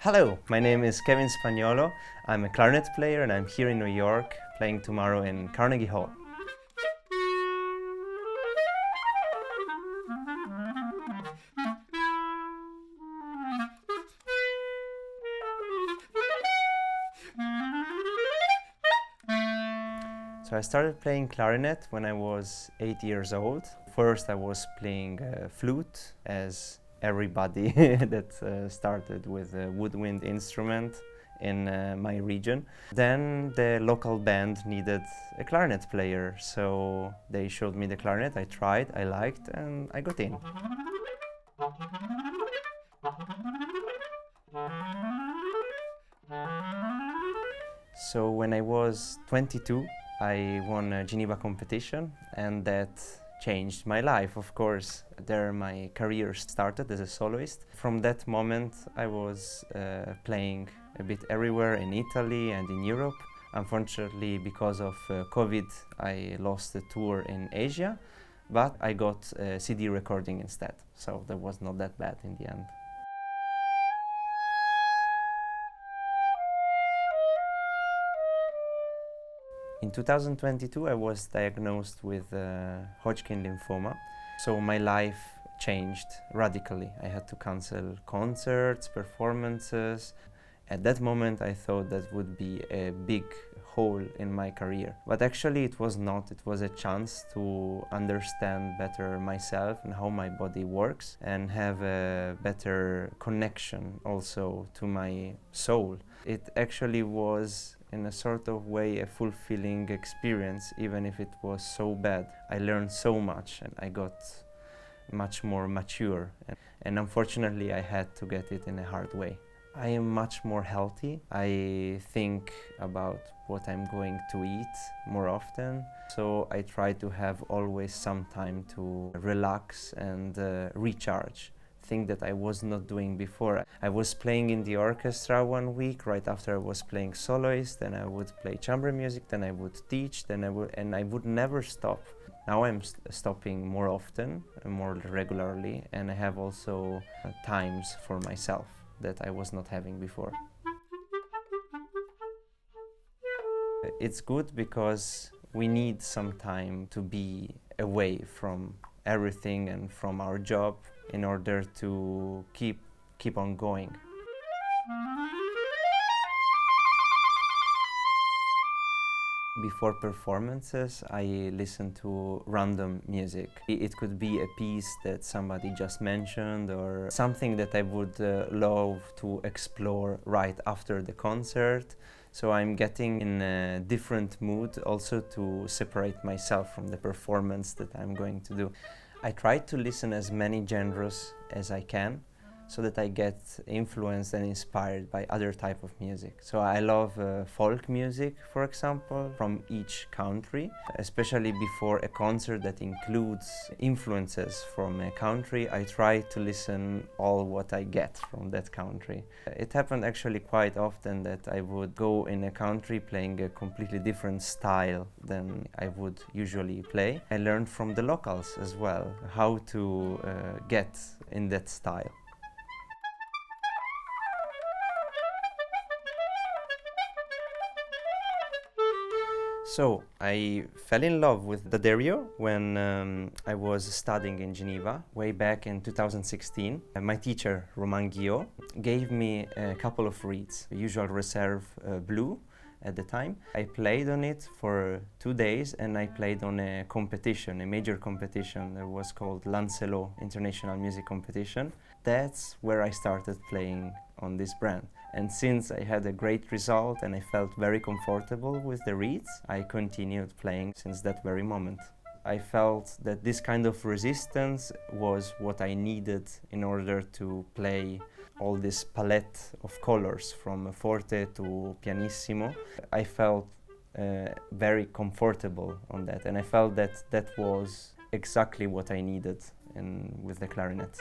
Hello, my name is Kevin Spagnolo. I'm a clarinet player and I'm here in New York playing tomorrow in Carnegie Hall. So I started playing clarinet when I was 8 years old. First I was playing flute, as everybody that started with a woodwind instrument in my region. Then the local band needed a clarinet player, so they showed me the clarinet, I tried, I liked, and I got in. So when I was 22, I won a Geneva Competition, and that changed my life, of course. There my career started as a soloist. From that moment I was playing a bit everywhere in Italy and in Europe. Unfortunately, because of COVID, I lost the tour in Asia, but I got a CD recording instead, so that was not that bad in the end. In 2022, I was diagnosed with Hodgkin lymphoma, so my life changed radically. I had to cancel concerts, performances. At that moment, I thought that would be a big hole in my career. But actually it was not. It was a chance to understand better myself and how my body works and have a better connection also to my soul. It actually was in a sort of way a fulfilling experience, even if it was so bad. I learned so much and I got much more mature, and unfortunately I had to get it in a hard way. I am much more healthy. I think about what I'm going to eat more often, so I try to have always some time to relax and recharge. Thing that I was not doing before. I was playing in the orchestra one week, right after I was playing soloist, then I would play chamber music, then I would teach, and I would never stop. Now I'm stopping more often, more regularly, and I have also times for myself that I was not having before. It's good because we need some time to be away from everything and from our job in order to keep on going. Before performances, I listen to random music. It could be a piece that somebody just mentioned or something that I would love to explore right after the concert. So I'm getting in a different mood also to separate myself from the performance that I'm going to do. I try to listen as many genres as I can, so that I get influenced and inspired by other type of music. So I love folk music, for example, from each country, especially before a concert that includes influences from a country. I try to listen all what I get from that country. It happened actually quite often that I would go in a country playing a completely different style than I would usually play. I learned from the locals as well how to get in that style. So I fell in love with the Dario when I was studying in Geneva way back in 2016. My teacher, Romain Guillot, gave me a couple of reeds, usual reserve blue at the time. I played on it for 2 days and I played on a competition, a major competition that was called Lancelot International Music Competition. That's where I started playing on this brand. And since I had a great result and I felt very comfortable with the reeds, I continued playing since that very moment. I felt that this kind of resistance was what I needed in order to play all this palette of colors from forte to pianissimo. I felt very comfortable on that, and I felt that that was exactly what I needed with the clarinet.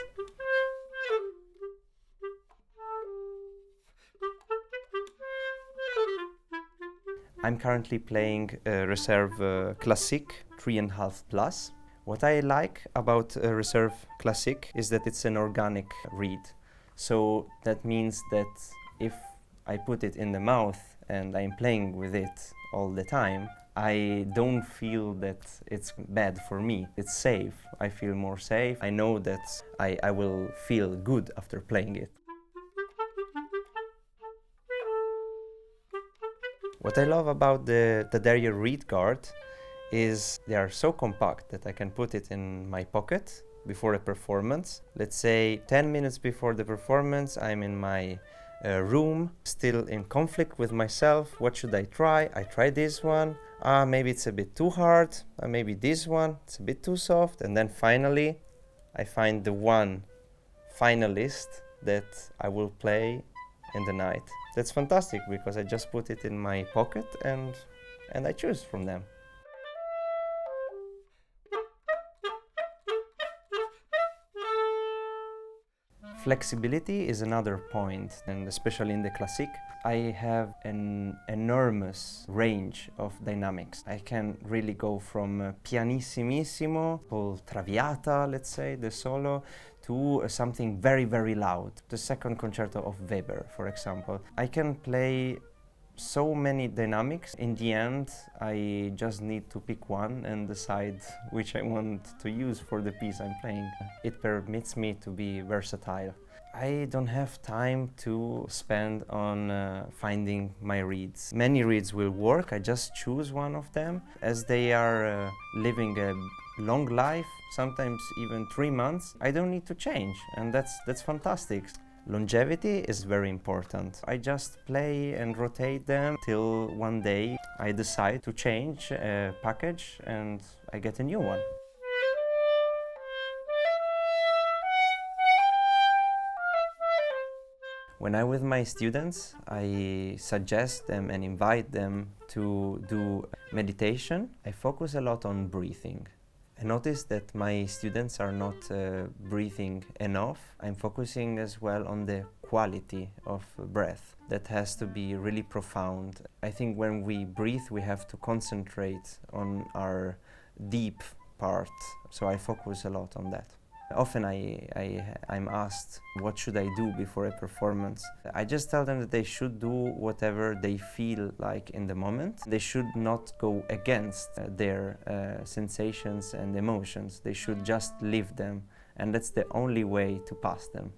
I'm currently playing Reserve Classique 3.5 Plus. What I like about Reserve Classique is that it's an organic reed. So that means that If I put it in the mouth and I'm playing with it all the time, I don't feel that it's bad for me. It's safe. I feel more safe. I know that I will feel good after playing it. What I love about the Taderio reed guard is they are so compact that I can put it in my pocket before a performance. Let's say 10 minutes before the performance, I'm in my room, still in conflict with myself. What should I try? I try this one. Maybe it's a bit too hard. Maybe this one, it's a bit too soft. And then finally, I find the one finalist that I will play in the night. That's fantastic because I just put it in my pocket and I choose from them. Flexibility is another point, and especially in the classique, I have an enormous range of dynamics. I can really go from pianissimissimo, whole traviata, let's say, the solo, to something very, very loud. The second concerto of Weber, for example. I can play so many dynamics. In the end, I just need to pick one and decide which I want to use for the piece I'm playing. It permits me to be versatile. I don't have time to spend on finding my reeds. Many reeds will work, I just choose one of them. As they are living a long life, sometimes even 3 months, I don't need to change, and that's fantastic. Longevity is very important. I just play and rotate them till one day I decide to change a package and I get a new one. When I'm with my students, I suggest them and invite them to do meditation. I focus a lot on breathing. I notice that my students are not breathing enough. I'm focusing as well on the quality of breath. That has to be really profound. I think when we breathe, we have to concentrate on our deep part. So I focus a lot on that. Often I'm asked, what should I do before a performance? I just tell them that they should do whatever they feel like in the moment. They should not go against their sensations and emotions. They should just live them, and that's the only way to pass them.